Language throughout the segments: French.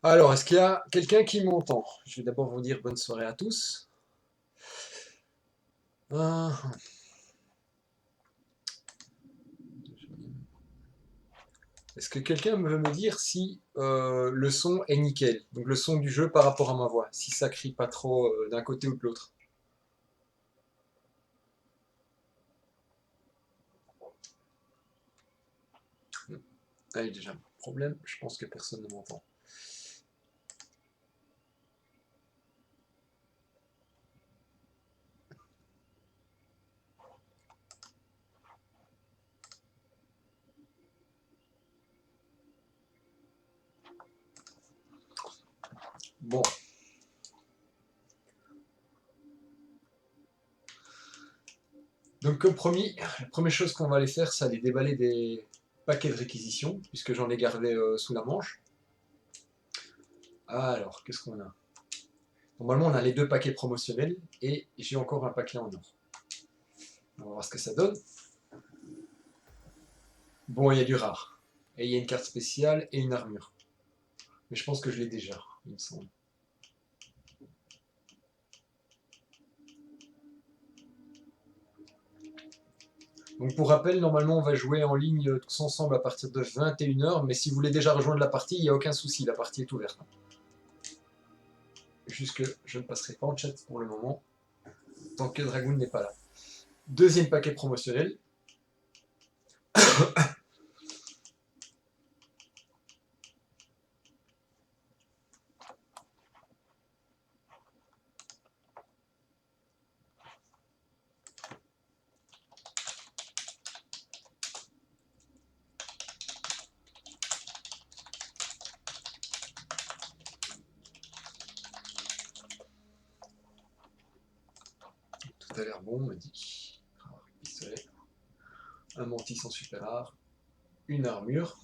Alors, est-ce qu'il y a quelqu'un qui m'entend? Je vais d'abord vous dire bonne soirée à tous. Ah, est-ce que quelqu'un veut me dire si le son est nickel? Donc le son du jeu par rapport à ma voix, si ça crie pas trop d'un côté ou de l'autre. Ah, il y a déjà un problème, je pense que personne ne m'entend. Bon, donc comme promis, la première chose qu'on va aller faire, c'est aller déballer des paquets de réquisitions, puisque j'en ai gardé sous la manche. Alors, qu'est-ce qu'on a? Normalement, on a les deux paquets promotionnels, et j'ai encore un paquet en or. On va voir ce que ça donne. Bon, il y a du rare. Et il y a une carte spéciale et une armure. Mais je pense que je l'ai déjà, il me semble. Donc pour rappel, normalement on va jouer en ligne tous ensemble à partir de 21h, mais si vous voulez déjà rejoindre la partie, il n'y a aucun souci, la partie est ouverte. Juste que je ne passerai pas en chat pour le moment, tant que Dragoon n'est pas là. Deuxième paquet promotionnel. Tout a l'air bon, on me dit. Alors, pistolet. Un mantis en super rare. Une armure.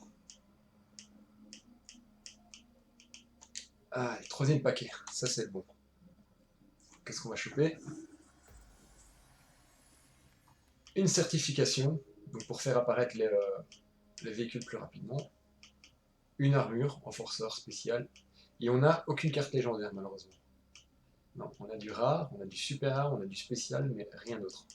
Ah, et troisième paquet, ça c'est bon. Qu'est-ce qu'on va choper? Une certification, donc pour faire apparaître les véhicules plus rapidement. Une armure en forceur spécial. Et on n'a aucune carte légendaire malheureusement. Non, on a du rare, on a du super rare, on a du spécial, mais rien d'autre.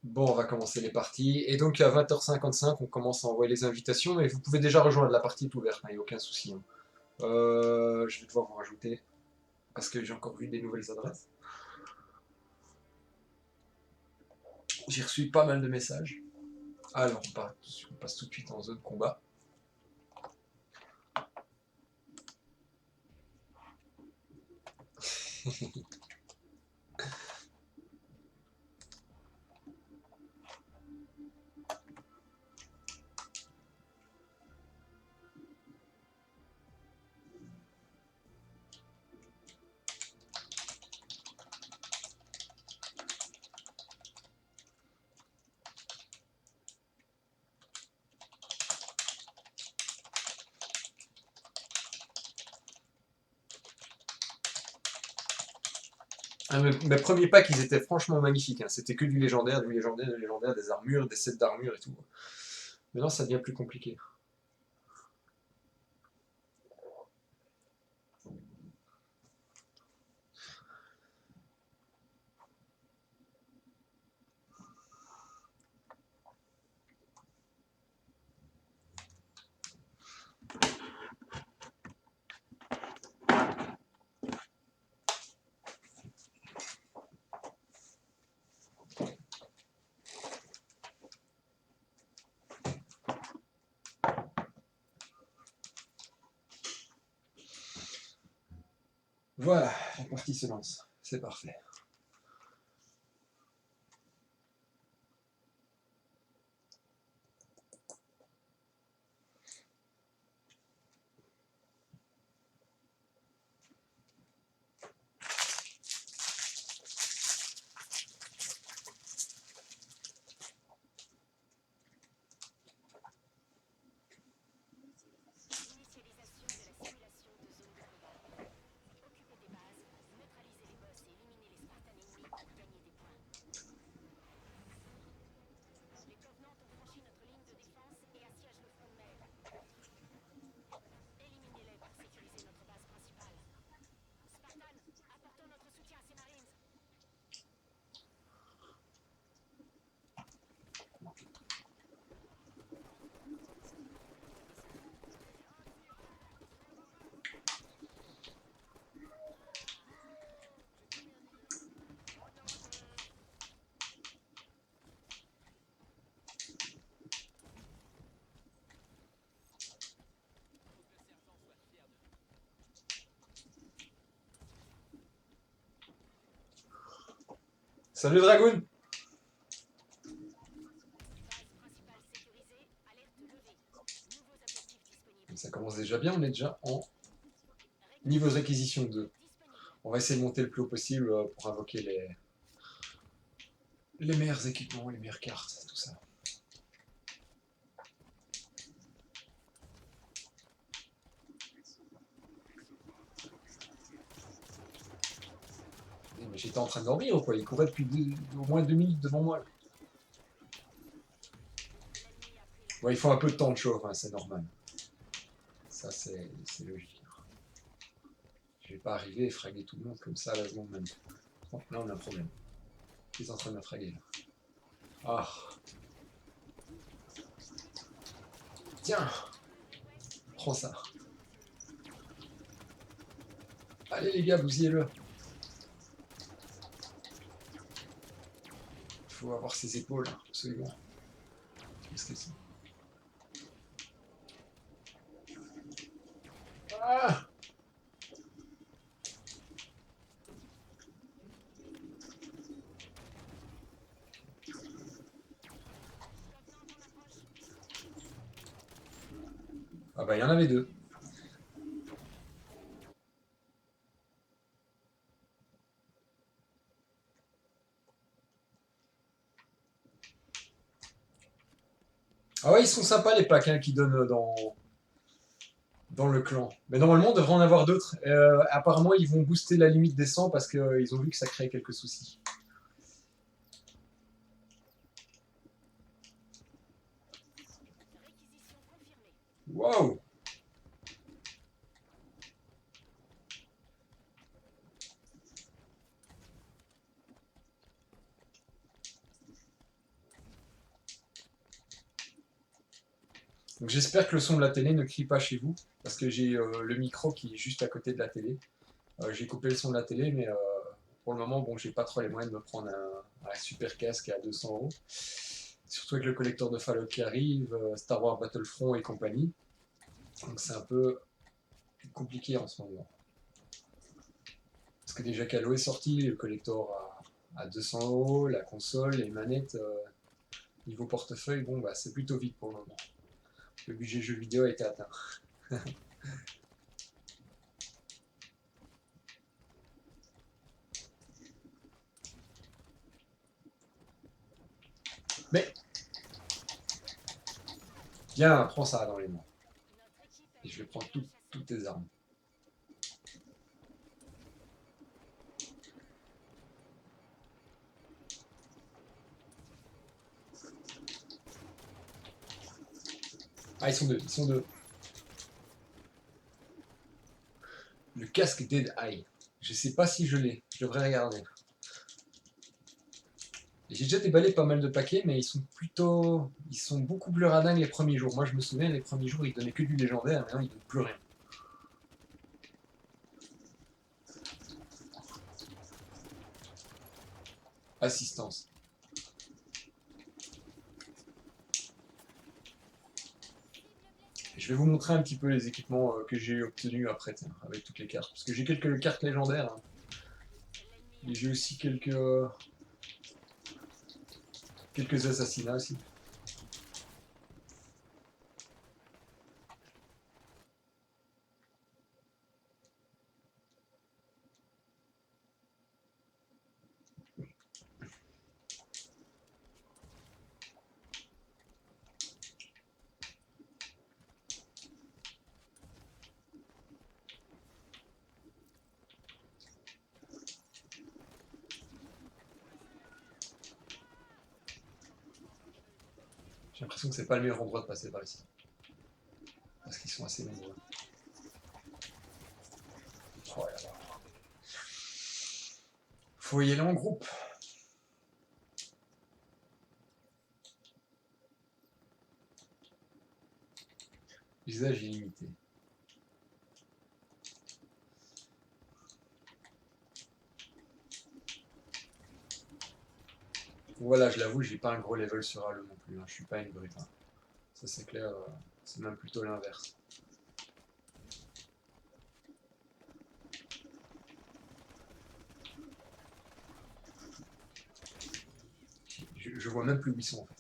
Bon, on va commencer les parties. Et donc à 20h55, on commence à envoyer les invitations, mais vous pouvez déjà rejoindre la partie est ouverte, il n'y a aucun souci, hein. Je vais devoir vous rajouter, parce que j'ai encore vu des nouvelles adresses. J'ai reçu pas mal de messages. Alors, on passe tout de suite en zone combat. Mes premiers packs, ils étaient franchement magnifiques, hein. C'était que du légendaire, du légendaire, du légendaire, des armures, des sets d'armure et tout. Maintenant, ça devient plus compliqué. Voilà, la partie se lance. C'est parfait. Salut Dragoon! Ça commence déjà bien, on est déjà en niveau acquisition 2. On va essayer de monter le plus haut possible pour invoquer les meilleurs équipements, les meilleures cartes, tout ça. Mais j'étais en train de dormir ou quoi? Il courait depuis au moins 2 minutes devant moi. Bon, il faut un peu de temps de chauffe, hein, c'est normal. Ça, c'est logique. Je vais pas arriver et fraguer tout le monde comme ça à la seconde même. Oh, là, on a un problème. Qui est en train de me fraguer là? Ah! Tiens! Prends ça. Allez les gars, bousillez-le. Il faut avoir ses épaules, absolument. Qu'est-ce que c'est? Ah! Ah bah il y en avait deux. Ah ouais, ils sont sympas les packs hein, qui donnent dans le clan. Mais normalement, on devrait en avoir d'autres. Apparemment, ils vont booster la limite des 100 parce qu'ils ont vu que ça crée quelques soucis. Waouh! Donc j'espère que le son de la télé ne crie pas chez vous, parce que j'ai le micro qui est juste à côté de la télé. J'ai coupé le son de la télé, mais pour le moment, bon, j'ai pas trop les moyens de me prendre un super casque à 200 €. Surtout avec le collecteur de Fallout qui arrive, Star Wars Battlefront et compagnie. Donc c'est un peu compliqué en ce moment. Parce que déjà qu'Halo est sorti, le collector à 200 €, la console, les manettes, niveau portefeuille, bon bah c'est plutôt vite pour le moment. Le budget jeu vidéo a été atteint. Mais viens, prends ça dans les mains. Et je vais prendre toutes tes armes. Ah, ils sont deux, ils sont deux. Le casque Dead Eye. Je sais pas si je l'ai, je devrais regarder. J'ai déjà déballé pas mal de paquets, mais ils sont plutôt. Ils sont beaucoup plus radins les premiers jours. Moi je me souviens, les premiers jours ils donnaient que du légendaire, maintenant ils donnent plus rien. Assistance. Je vais vous montrer un petit peu les équipements que j'ai obtenus après, tiens, avec toutes les cartes. Parce que j'ai quelques cartes légendaires. Hein. Et j'ai aussi quelques assassinats aussi. J'ai l'impression que c'est pas le meilleur endroit de passer par ici. Parce qu'ils sont assez nombreux. Oh là là. Faut y aller en groupe. Usage illimité. Voilà, je l'avoue, j'ai pas un gros level sur Halo non plus. Hein. Je suis pas une brute. Hein. Ça c'est clair, c'est même plutôt l'inverse. Je vois même plus où ils sont en fait.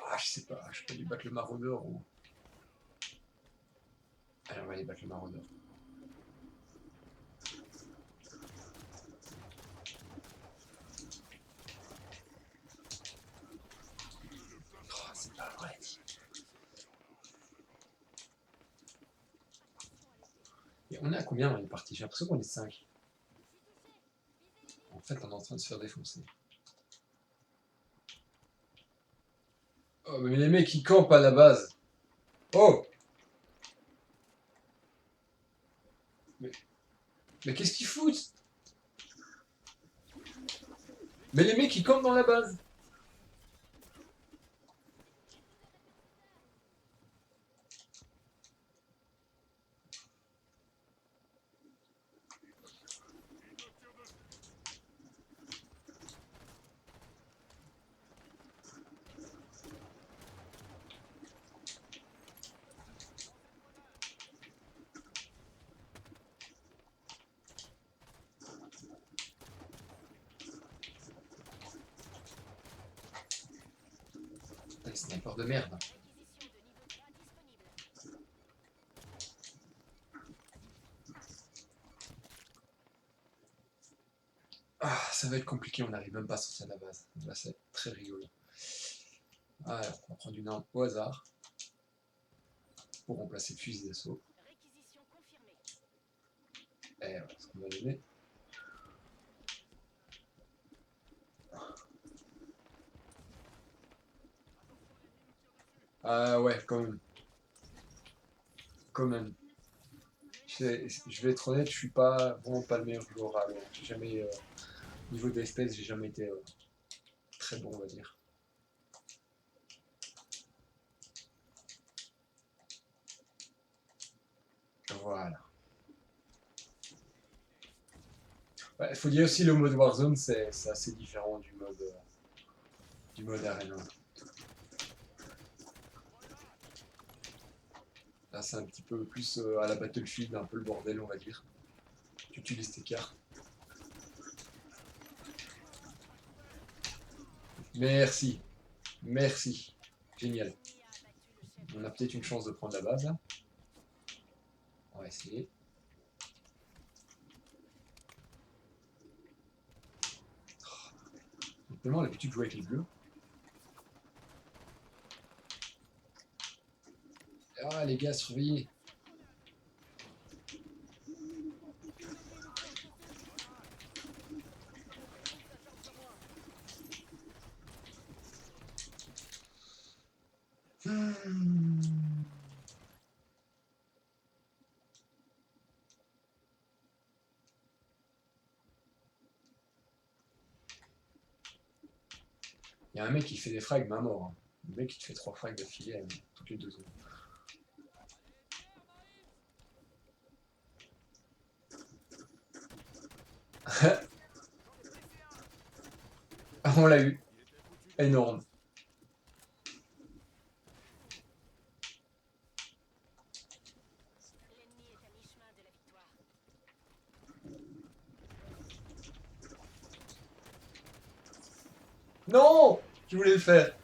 Ah, je sais pas, je peux aller battre le maraudeur ou. Allez, on va aller battre le maraudeur. Oh, c'est pas vrai. Et on est à combien dans les parties? J'ai l'impression qu'on est 5. En fait, on est en train de se faire défoncer. Oh, mais les mecs, ils campent à la base. Oh! Mais qu'est-ce qu'ils foutent? Mais les mecs, ils campent dans la base. Putain, les snipers de merde. Ah, ça va être compliqué, on n'arrive même pas à sortir de la base. Là, c'est très rigolo. Alors, on va prendre une arme au hasard pour remplacer le fusil d'assaut. Et voilà ce qu'on va donner. Ah ouais, quand même. Quand même. Je vais être honnête, je suis pas vraiment pas le meilleur joueur à Halo. J'ai jamais, niveau des FPS, j'ai jamais été très bon, on va dire. Voilà. Il faut dire aussi le mode Warzone, c'est assez différent du mode Arena. Là, c'est un petit peu plus à la Battlefield, un peu le bordel, on va dire. Tu utilises tes cartes. Merci. Merci. Génial. On a peut-être une chance de prendre la base, là. On va essayer. J'ai tellement l'habitude de jouer avec les bleus. Ah, les gars, surveillez. Il y a un mec qui fait des frags, ma mort. Hein. Le mec qui te fait 3 frags d'affilée toutes les 2 secondes. On l'a eu. Énorme. Non! Je voulais le faire.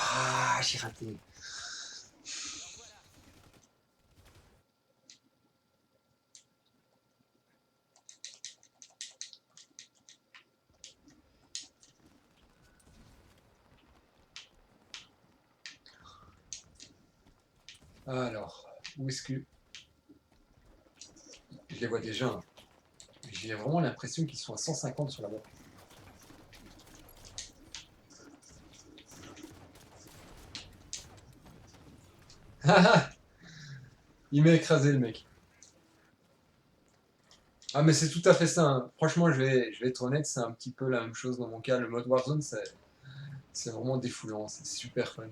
Ah, j'ai raté. Alors, où est-ce que... Je les vois déjà. Hein. J'ai vraiment l'impression qu'ils sont à 150 sur la map. Il m'a écrasé le mec. Ah mais c'est tout à fait ça. Hein. Franchement, je vais être honnête, c'est un petit peu la même chose dans mon cas. Le mode Warzone, c'est vraiment défoulant, c'est super fun.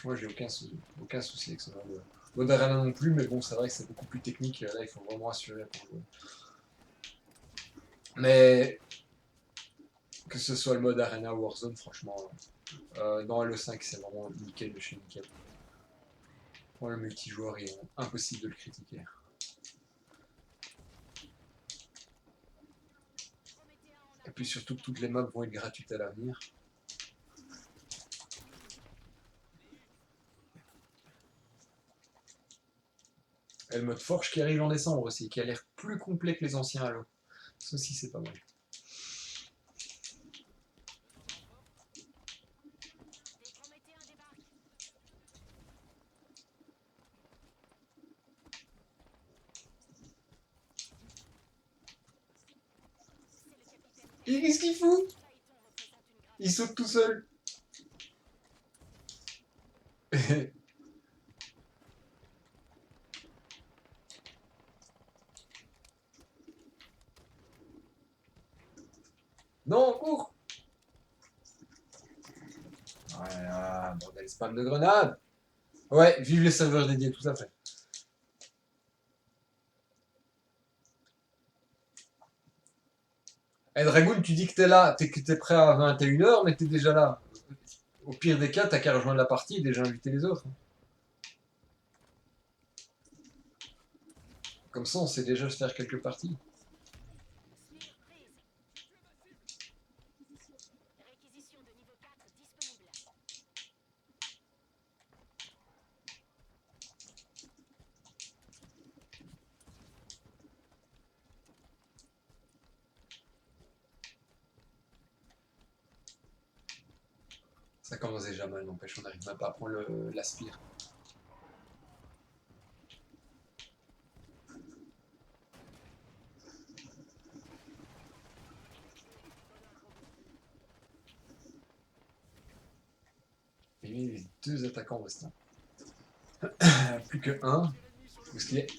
Moi, j'ai aucun souci avec ce genre de... Mode Arena non plus, mais bon, c'est vrai que c'est beaucoup plus technique. Là, il faut vraiment assurer pour jouer. Mais que ce soit le mode Arena ou Warzone, franchement, dans Halo 5, c'est vraiment nickel de chez nickel. Moi, le multijoueur est impossible de le critiquer. Et puis surtout que toutes les maps vont être gratuites à l'avenir. Et le mode Forge qui arrive en décembre aussi, qui a l'air plus complet que les anciens Halo. Ça aussi, c'est pas mal. Et qu'est-ce qu'il fout? Il saute tout seul. Non, cours. Voilà, bordel, spam de grenades. Ouais, vive les serveurs dédiés, tout à fait. Eh, Dragoon, tu dis que t'es là, que t'es prêt à 21h, mais t'es déjà là. Au pire des cas, t'as qu'à rejoindre la partie et déjà inviter les autres. Comme ça, on sait déjà se faire quelques parties. Ça commence déjà mal, n'empêche, on n'arrive même pas à prendre l'aspire. Et les deux attaquants restants. Plus que un. Où est-ce qu'il est?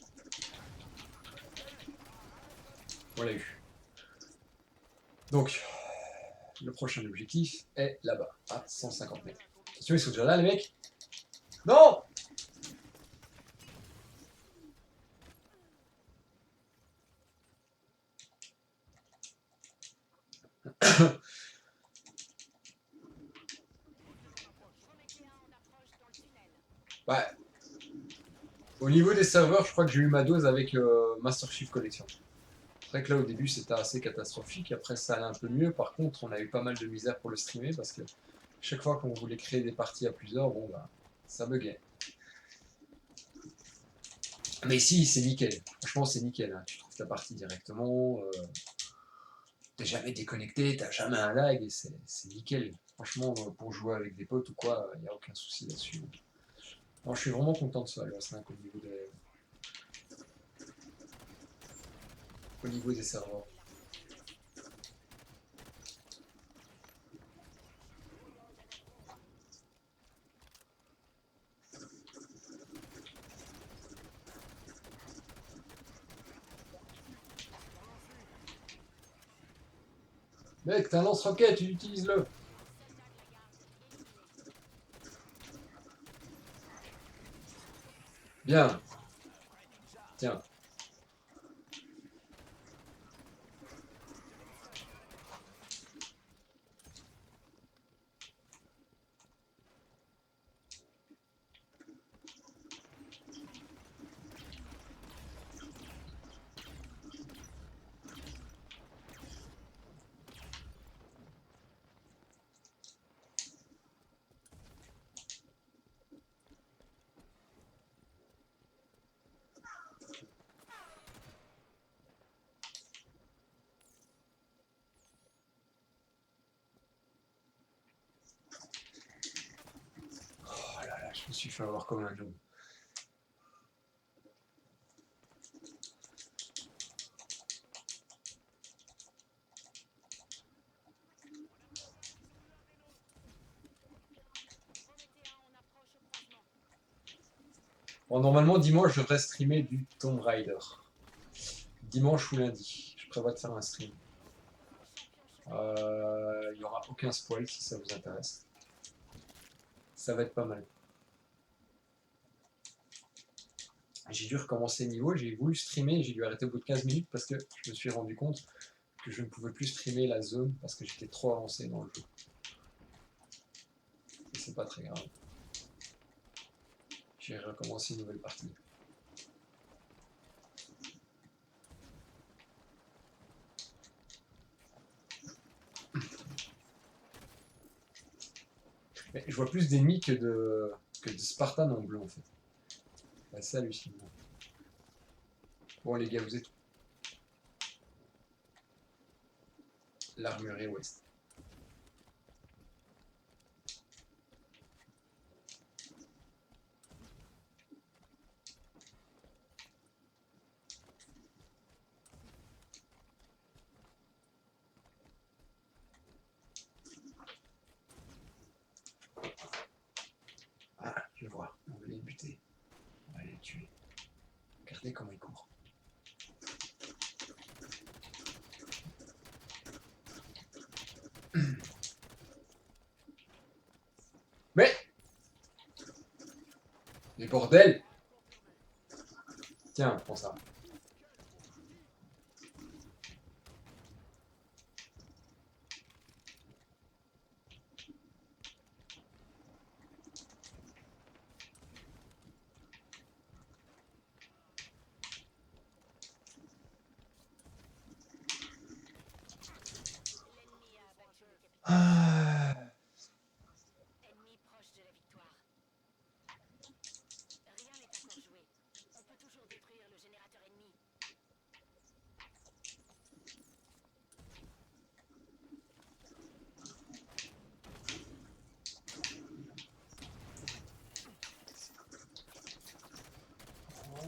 On l'a eu. Donc, le prochain objectif est là-bas, à 150 mètres. Attention, ils sont déjà là, les mecs. Non. Ouais. Au niveau des serveurs, je crois que j'ai eu ma dose avec Master Chief Collection. C'est vrai que là, au début, c'était assez catastrophique. Après, ça allait un peu mieux. Par contre, on a eu pas mal de misère pour le streamer parce que chaque fois qu'on voulait créer des parties à plusieurs, bon, bah, ça buguait. Mais ici, c'est nickel. Franchement, c'est nickel. Hein. Tu trouves ta partie directement. T'es jamais déconnecté, t'as jamais un lag. Et c'est nickel. Franchement, pour jouer avec des potes ou quoi, il n'y a aucun souci là-dessus. Alors, je suis vraiment content de ça, le S5, au niveau des serveurs. Mec, t'as un lance-roquette, utilise-le. Bien. Tiens. Oh là là, je me suis fait avoir comme un loup. Bon, normalement, dimanche, je devrais streamer du Tomb Raider. Dimanche ou lundi. Je prévois de faire un stream. Il n'y aura aucun spoil si ça vous intéresse. Ça va être pas mal. J'ai dû recommencer niveau, j'ai voulu streamer, j'ai dû arrêter au bout de 15 minutes parce que je me suis rendu compte que je ne pouvais plus streamer la zone parce que j'étais trop avancé dans le jeu. Et c'est pas très grave. J'ai recommencé une nouvelle partie. Mais je vois plus d'ennemis que de Spartan en bleu en fait. C'est assez hallucinant. Bon les gars, vous êtes où? L'armurerie ouest. Ah, je vois. On va les buter. On va les tuer. Regardez comment ils courent. Mais les bordels. Tiens, prends ça. Ah. Ennemi proche de la victoire. Rien n'est encore joué. On peut toujours détruire le générateur ennemi.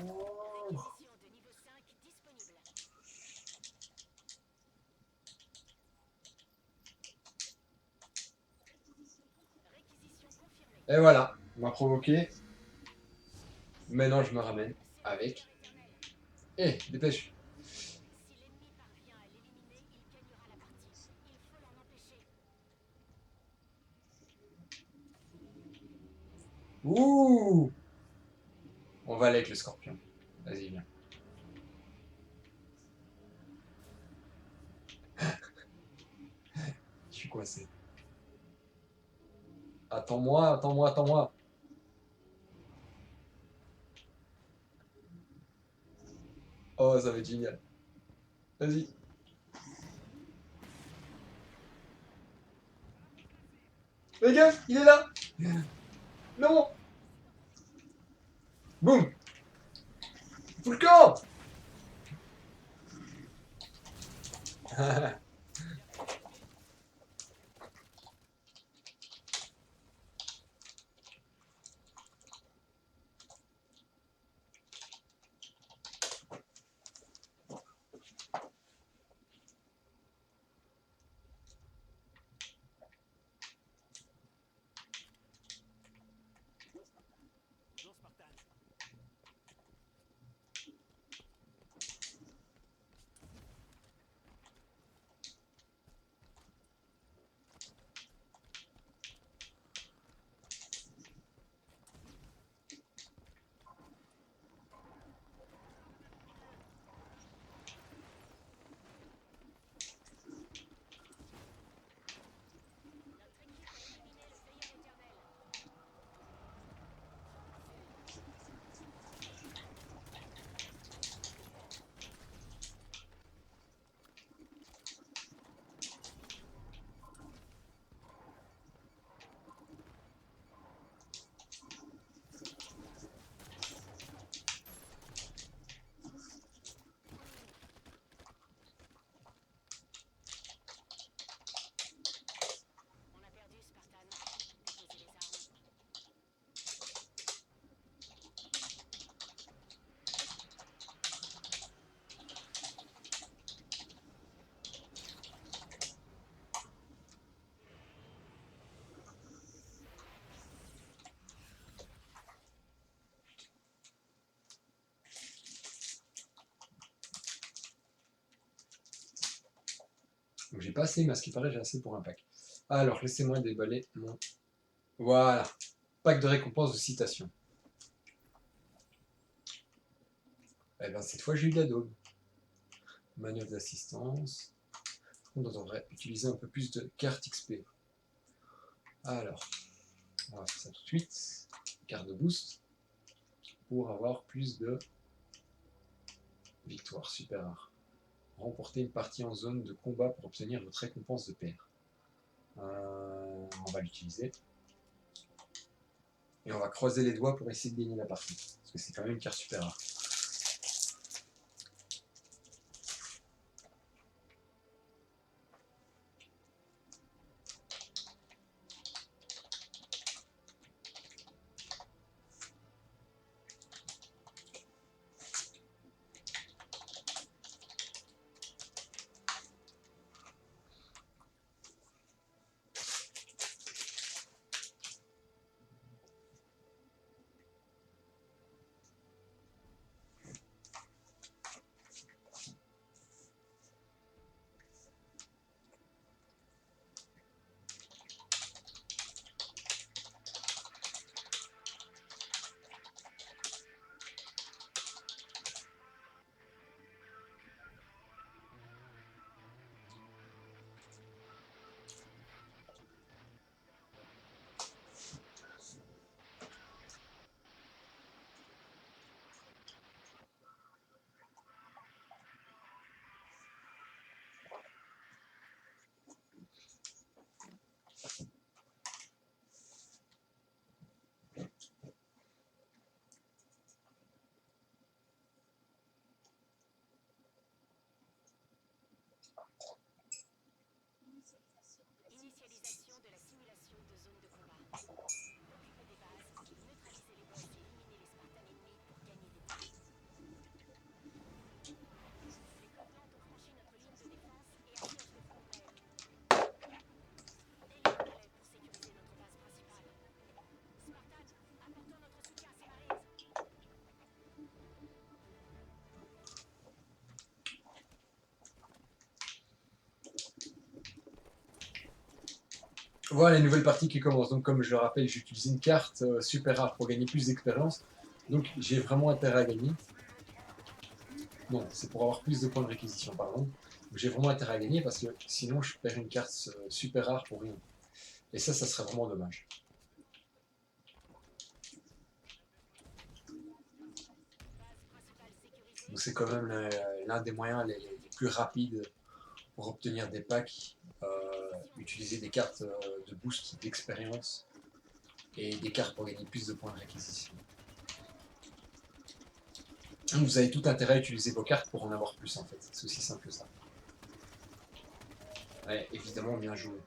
Oh. Réquisition de niveau 5 disponible. Réquisition confirmée. Et voilà, on m'a provoqué. Maintenant, je me ramène C'est le avec. leader éternel. Eh, dépêche. Si l'ennemi parvient à l'éliminer, il gagnera la partie. Il faut l'en empêcher. Ouh. On va aller avec le scorpion. Vas-y, viens. Je suis coincé. Attends-moi, attends-moi, attends-moi. Oh, ça va être génial. Vas-y. Les gars, il est là. Non. Boum. Full camp. J'ai pas assez, mais à ce qui paraît, j'ai assez pour un pack. Alors, laissez-moi déballer mon... Voilà. Pack de récompense de citation. Eh ben, cette fois, j'ai eu de la daube. Manœuvre d'assistance. On devrait utiliser un peu plus de carte XP. Alors, on va faire ça tout de suite. Carte de boost. Pour avoir plus de victoires super rares. Remporter une partie en zone de combat pour obtenir votre récompense de paire. On va l'utiliser. Et on va croiser les doigts pour essayer de gagner la partie. Parce que c'est quand même une carte super rare. Initialisation de la simulation de zone de combat. Occupez des bases, neutralisez les boss et éliminez les Spartans ennemis pour gagner des points. Les Covenants ont franchi notre ligne de défense et assiègent le front réel. Ayez le relais pour sécuriser notre base principale. Spartan, apportons notre soutien à ces Marines. Voilà les nouvelles parties qui commencent. Donc comme je le rappelle, j'utilise une carte super rare pour gagner plus d'expérience. Donc j'ai vraiment intérêt à gagner. Non, c'est pour avoir plus de points de réquisition, pardon. J'ai vraiment intérêt à gagner parce que sinon je perds une carte super rare pour rien. Et ça serait vraiment dommage. Donc c'est quand même l'un des moyens les plus rapides pour obtenir des packs, utiliser des cartes de boost d'expérience et des cartes pour gagner plus de points de réquisition. Vous avez tout intérêt à utiliser vos cartes pour en avoir plus en fait, c'est aussi simple que ça. Ouais, évidemment bien joué.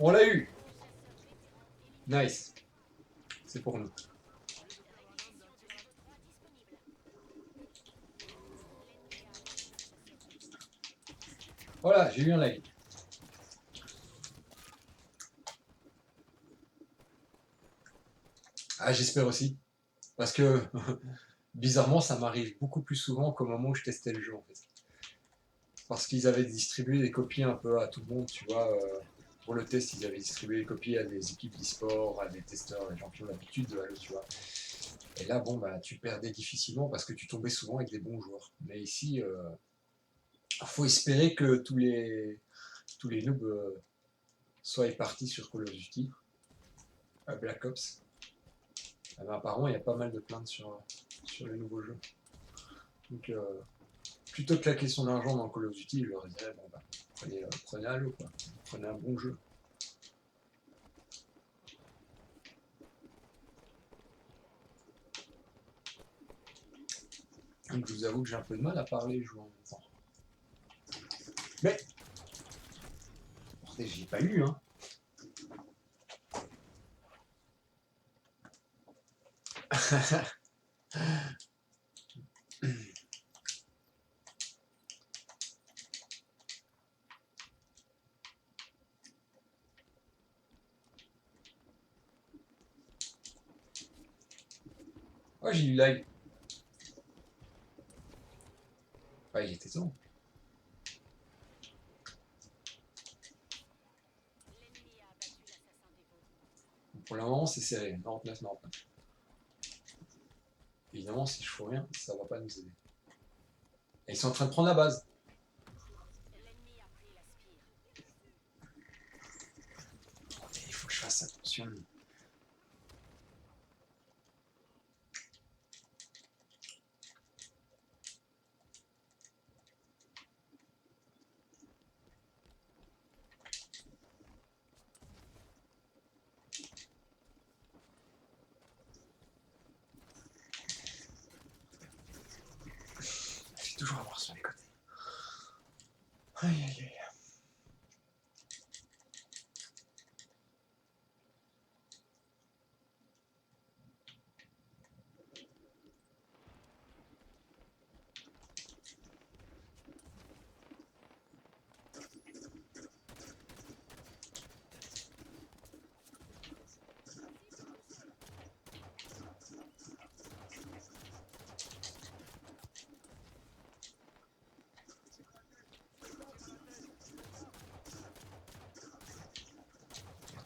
On l'a eu. Nice. C'est pour nous. Voilà, j'ai eu un lag. Ah, j'espère aussi. Parce que, bizarrement, ça m'arrive beaucoup plus souvent qu'au moment où je testais le jeu, en fait. Parce qu'ils avaient distribué des copies un peu à tout le monde, tu vois. Pour le test, ils avaient distribué des copies à des équipes d'e-sport, à des testeurs, des gens qui ont l'habitude de Halo, tu vois. Et là, bon, bah, tu perdais difficilement parce que tu tombais souvent avec des bons joueurs. Mais ici, faut espérer que tous les noobs soient partis sur Call of Duty, Black Ops. Ah ben, apparemment, il y a pas mal de plaintes sur les nouveaux jeux. Donc, plutôt que la question d'argent dans Call of Duty, je leur dirais, bon, bah, prenez Halo, quoi. Prenez un bon jeu. Donc je vous avoue que j'ai un peu de mal à parler et jouer en même temps. Mais j'ai pas lu, hein. Ouais, j'ai eu lag. Ouais, il était temps. L'ennemi a abattu l'assassin dévot. Pour le moment, c'est serré. 99-99. Évidemment, si je fous rien, ça va pas nous aider. Et ils sont en train de prendre la base. L'ennemi a pris la spire. Il faut que je fasse attention. Je vais toujours avoir sur les côtés. Aïe aïe aïe.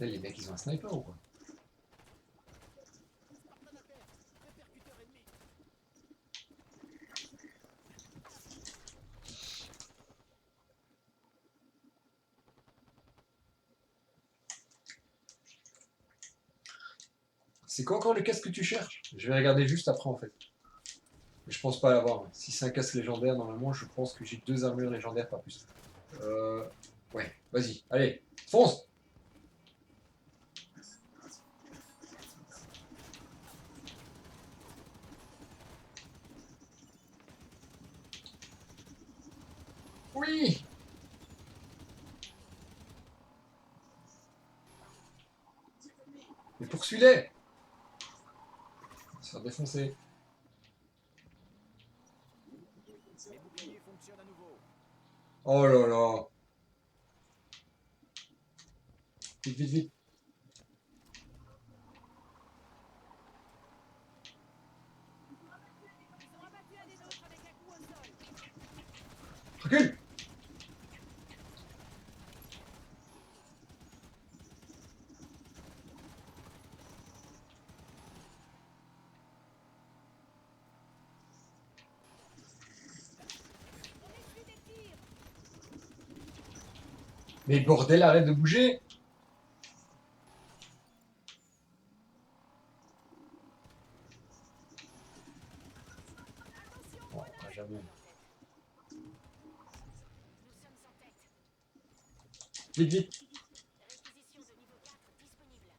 Les mecs, ils ont un sniper ou quoi? C'est quoi encore le casque que tu cherches? Je vais regarder juste après en fait. Mais je pense pas l'avoir. Si c'est un casque légendaire, normalement, je pense que j'ai 2 armures légendaires, pas plus. Ouais, vas-y, allez, fonce! Oui! Mais poursuis-les! Se faire défoncer. Mes boucliers fonctionnent à nouveau. Oh là là! Vite, vite, vite! Ils ont abattu un des nôtres avec un coup au sol. Recule! On essuie des tirs. Mais bordel, arrête de bouger! Attention, Bon, grenade. jamais. Nous sommes en tête. Vite, vite! Réquisition de niveau 4 disponible.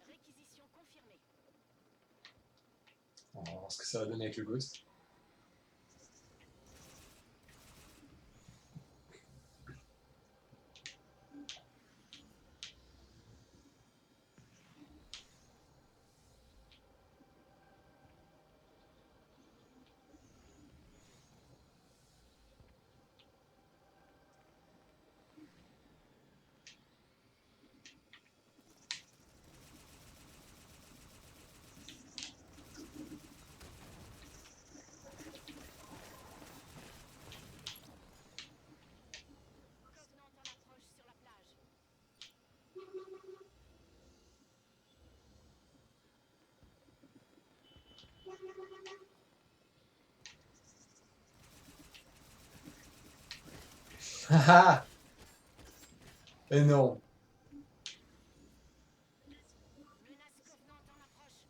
Réquisition confirmée. On va voir ce que ça va donner avec le ghost. Ah ah. Et non. Menace Covenant en approche.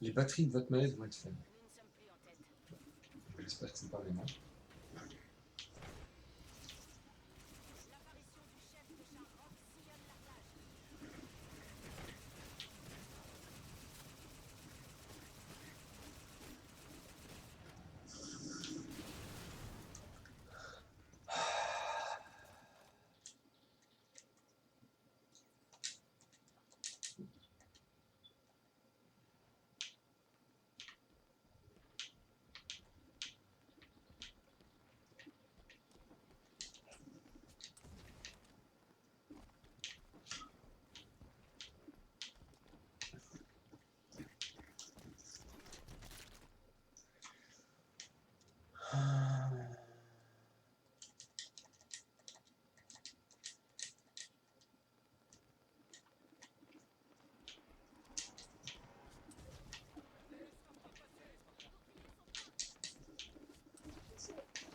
Les batteries de votre manette vont être faibles. Nous ne sommes plus en tête. J'espère que c'est pas maintenant. L'apparition du chef de Sharrock sillonne la plage.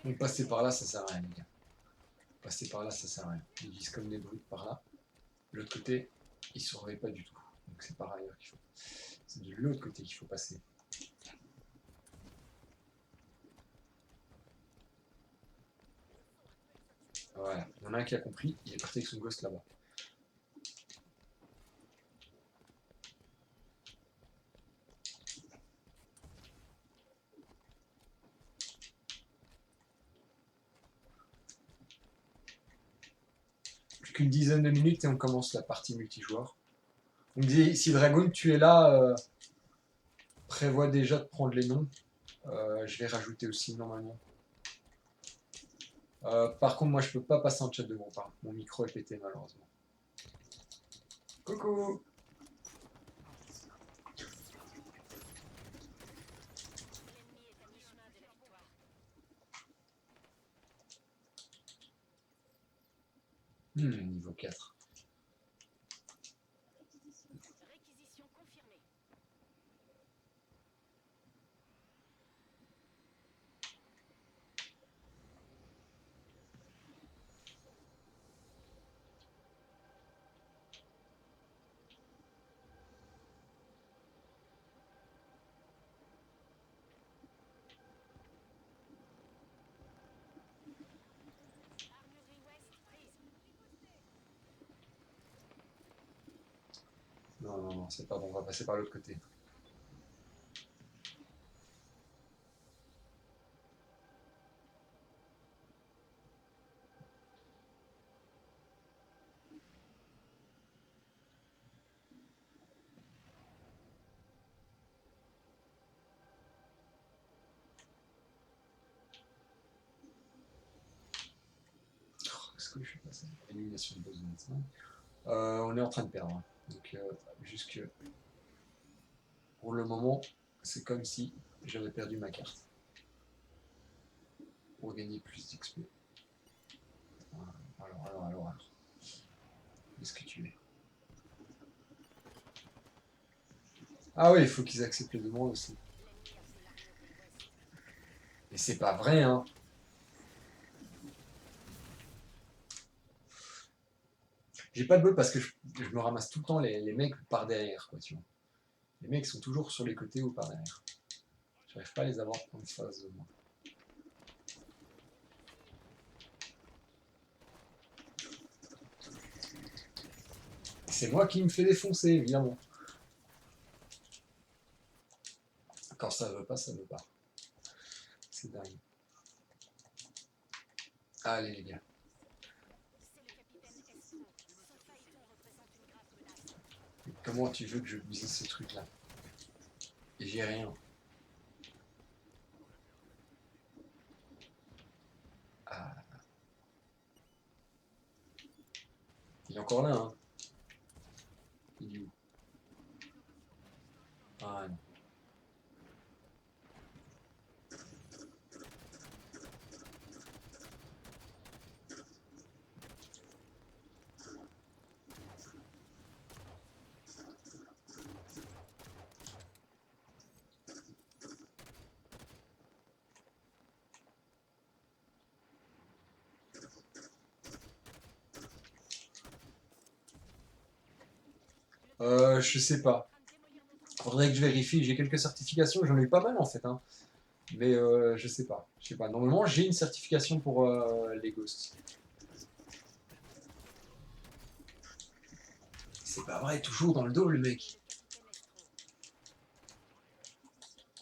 Donc passer par là, ça sert à rien, les gars. Passer par là, ça sert à rien. Ils visent comme des brutes par là. De l'autre côté, ils ne surveillent pas du tout. Donc c'est par ailleurs qu'il faut. C'est de l'autre côté qu'il faut passer. Voilà. Il y en a un qui a compris, il est parti avec son ghost là-bas. Plus qu'une dizaine de minutes et on commence la partie multijoueur. On me dit, si Dragon, tu es là, prévois déjà de prendre les noms. Je vais rajouter aussi normalement. Par contre, moi je peux pas passer en chat de groupe. Hein. Mon micro est pété malheureusement. Coucou. L'ennemi est à mi-chemin de la victoire. Niveau 4. Réquisition confirmée. Armurerie Ouest prise. Non, non, non, c'est pas bon, on va passer par l'autre côté. Est-ce que je suis passé? Élimination de boss de médecin. On est en train de perdre. Hein. Donc, jusque pour le moment, c'est comme si j'avais perdu ma carte. Pour gagner plus d'XP. Alors. Est-ce que tu es? Ah oui, il faut qu'ils acceptent les demandes aussi. L'ennemi a pris l'armurerie Ouest. Et c'est pas vrai, hein. J'ai pas de bol parce que je me ramasse tout le temps les mecs par derrière, quoi, tu vois. Les mecs sont toujours sur les côtés ou par derrière. J'arrive pas à les avoir en face de moi. C'est moi qui me fais défoncer, évidemment. Quand ça veut pas, ça veut pas. C'est dingue. Allez les gars. C'est le capitaine Esco. Son phaéton représente une grave menace. Comment tu veux que je brise ce truc là? Et j'ai rien. Ah. Il est encore là, hein. Il est où? Ah non. Je sais pas. Faudrait que je vérifie. J'ai quelques certifications. J'en ai eu pas mal en fait, hein. Mais je sais pas. Je sais pas. Normalement, j'ai une certification pour les ghosts. C'est pas vrai, toujours dans le dos, le mec.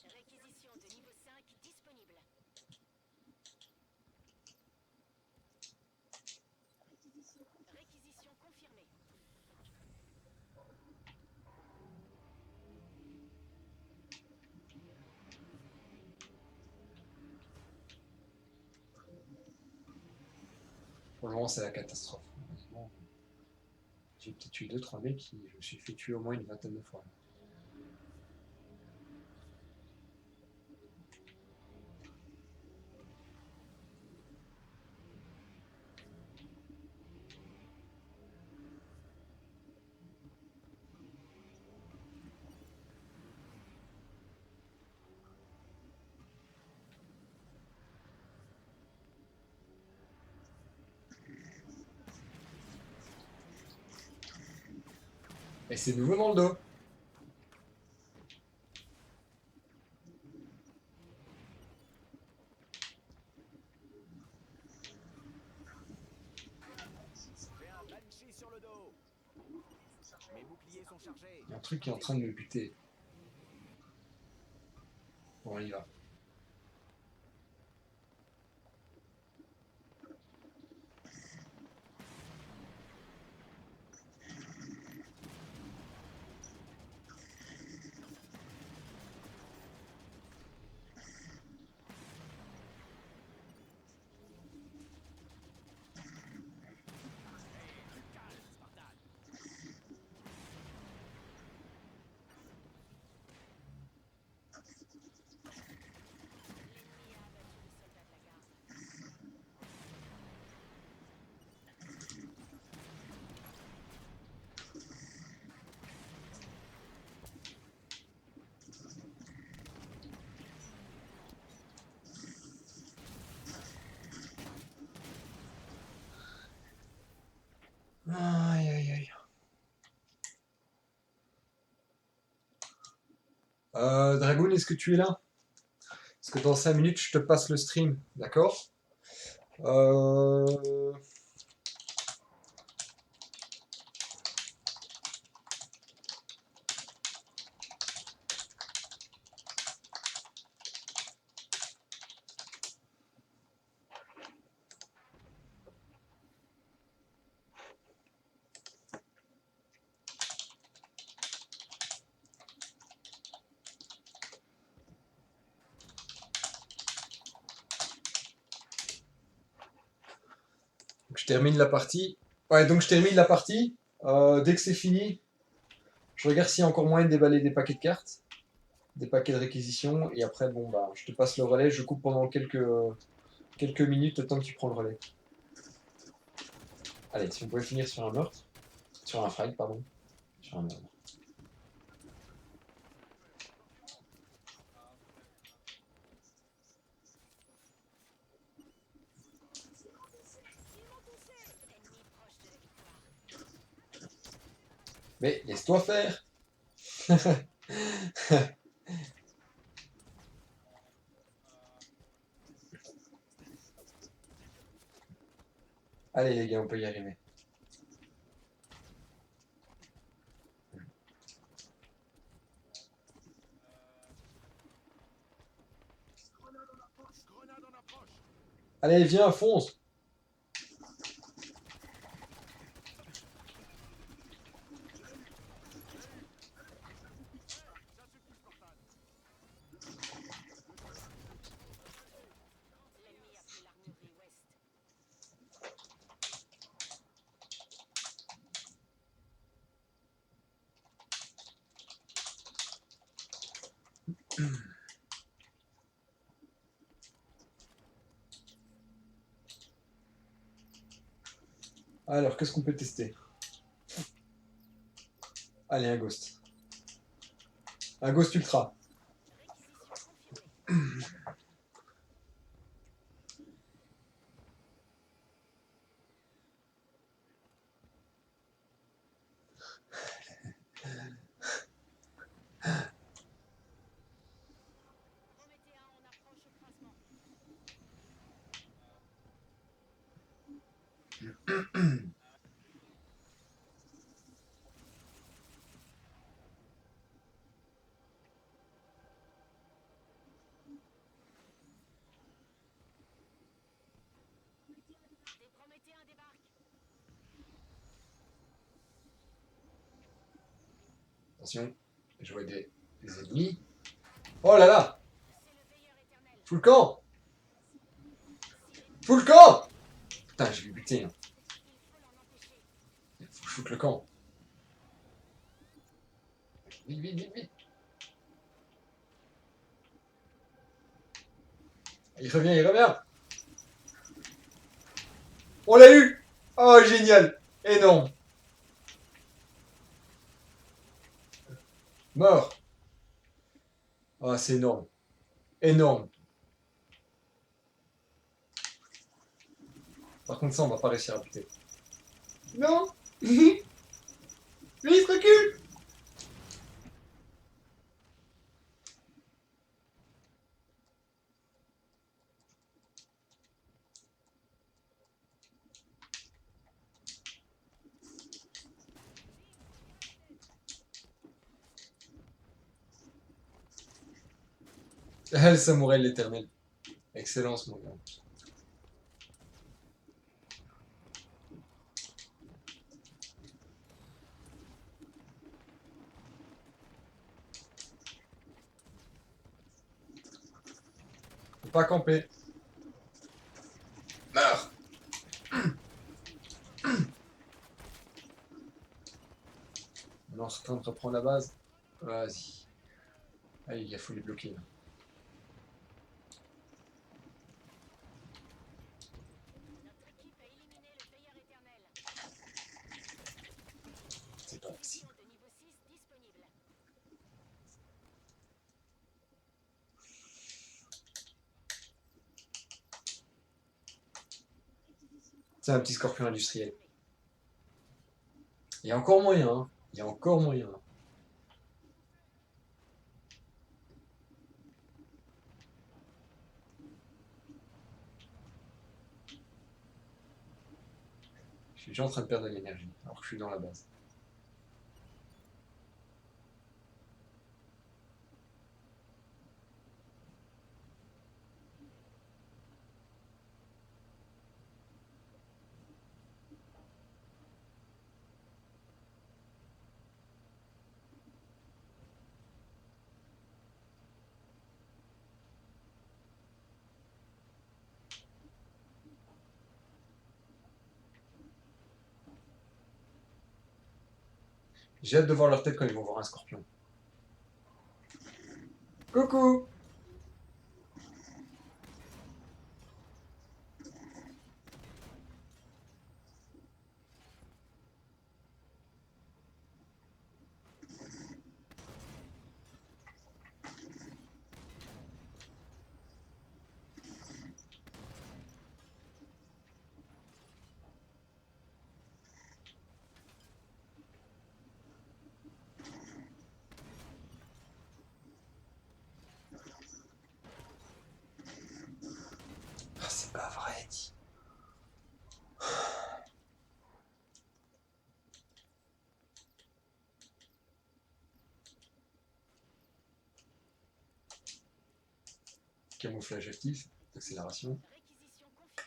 Réquisition de niveau 5 disponible. Réquisition confirmée. Pour le moment, c'est la catastrophe. Honnêtement, j'ai peut-être tué 2-3 mecs qui je me suis fait tuer au moins une vingtaine de fois. Et c'est nouveau dans le dos. J'ai un Banshee sur le dos. Mes boucliers sont chargés. Il y a un truc qui est en train de me buter. Bon, on y va. L'ennemi a abattu le soldat de la garde. Aïe, aïe, aïe. Dragoon, est-ce que tu es là? Parce que dans 5 minutes, je te passe le stream, d'accord? euh... Je termine la partie. Ouais, donc je termine la partie. Dès que c'est fini, je regarde s'il y a encore moyen de déballer des paquets de cartes, des paquets de réquisition, et après, bon, bah, je te passe le relais, je coupe pendant quelques minutes le temps que tu prends le relais. Allez, si on pouvait finir sur un meurtre, sur un frag, pardon, sur un meurtre. Ennemi proche de la victoire. Mais laisse-toi faire. Allez les gars, on peut y arriver. Grenade en approche. Allez, viens, fonce. Ça suffit, Spartan. L'ennemi a pris l'armurerie ouest. Alors, qu'est-ce qu'on peut tester? Allez, un ghost. Un ghost ultra. Réquisition confirmée. Attention, je vois des ennemis. Oh là là! Full camp! Full camp! Putain, je vais buter. Hein. Il faut que je foute le camp. Vite, vite, vite, vite. Il revient, il revient. On l'a eu! Oh, génial! Énorme! Mort! Oh, c'est énorme. Énorme. Par contre, ça, on va pas réussir à buter. Non! Vite, recule! Le samouraï l'éternel. Excellence, mon gars. Faut pas camper. Meurs! On se retourne, reprend la base. Vas-y. Allez, il faut les bloquer. Là. C'est pas possible. C'est un petit scorpion industriel. Il y a encore moyen. Hein. Il y a encore moyen. Je suis déjà en train de perdre de l'énergie, alors que je suis dans la base. J'ai hâte de voir leur tête quand ils vont voir un scorpion. Coucou! Ah, c'est pas vrai, dit. Camouflage actif, accélération.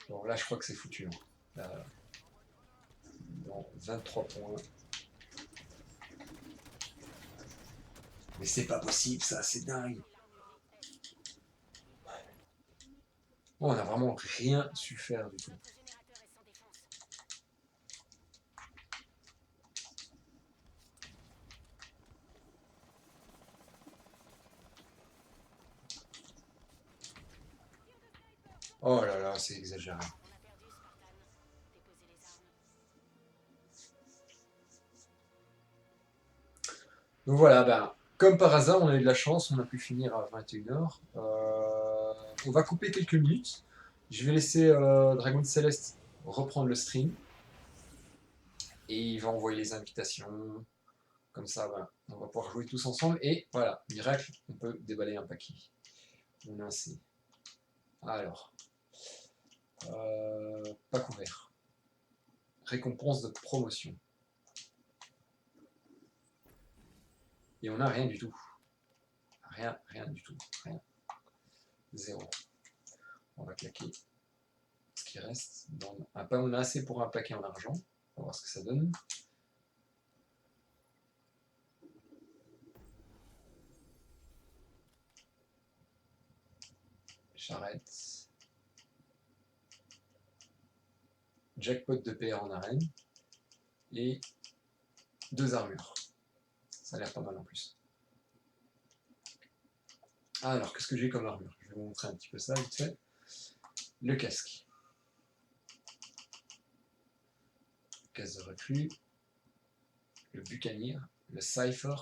Bon, là, je crois que c'est foutu. Hein. Là, bon, 23 points. Mais c'est pas possible, ça, c'est dingue. Bon, on a vraiment rien su faire du tout. Oh là là, c'est exagéré. Donc voilà, ben, comme par hasard, on a eu de la chance, on a pu finir à 21h. On va couper quelques minutes. Je vais laisser Dragon Céleste reprendre le stream. Et il va envoyer les invitations. Comme ça, ben, on va pouvoir jouer tous ensemble. Et voilà, miracle, on peut déballer un paquet. On a assez. Alors, pas couvert. Récompense de promotion. Et on n'a rien du tout. Rien du tout. Rien. Zéro. On va claquer ce qui reste. On a assez pour un paquet en argent. On va voir ce que ça donne. Charrette. Jackpot de PR en arène. Et 2 armures. Ça a l'air pas mal en plus. Alors, qu'est-ce que j'ai comme armure? Je vais vous montrer un petit peu ça vite fait. Le casque. Casque de recrue. Le buccaneer. Le cypher.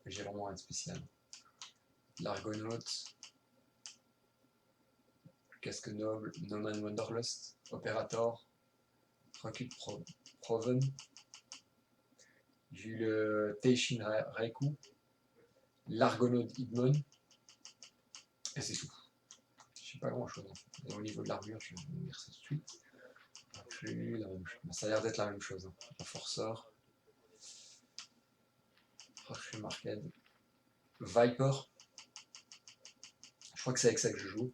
J'ai vraiment un spécial. L'Argonaute, Casque Noble, No Man Wanderlust, Operator, Rocket Proven, j'ai eu le Teishin Raikou, l'Argonaute Hidmon, et c'est tout. Je sais pas grand chose en fait. Et au niveau de l'armure, je vais vous dire ça tout de suite. La même chose. Ça a l'air d'être la même chose. Hein. Le Forceur, Rocher Market, Viper. Je crois que c'est avec ça que je joue.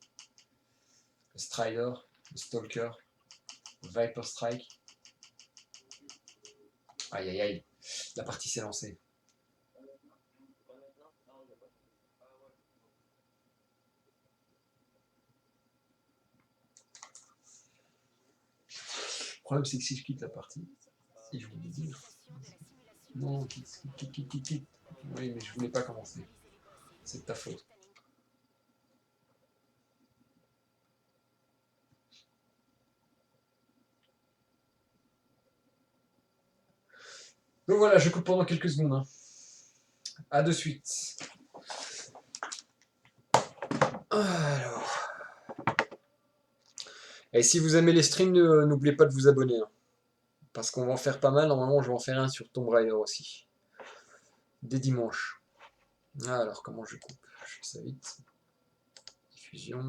Le Strider, le Stalker, le Viper Strike. Aïe aïe aïe, la partie s'est lancée. Le problème c'est que si je quitte la partie, et je vous le dis, non, quitte. Oui, mais je voulais pas commencer. C'est de ta faute. Donc voilà, je coupe pendant quelques secondes. Hein. A de suite. Alors. Et si vous aimez les streams, n'oubliez pas de vous abonner. Hein. Parce qu'on va en faire pas mal. Normalement, je vais en faire un sur Tomb Raider aussi. Dès dimanche. Alors, comment je coupe? Je fais ça vite. Diffusion.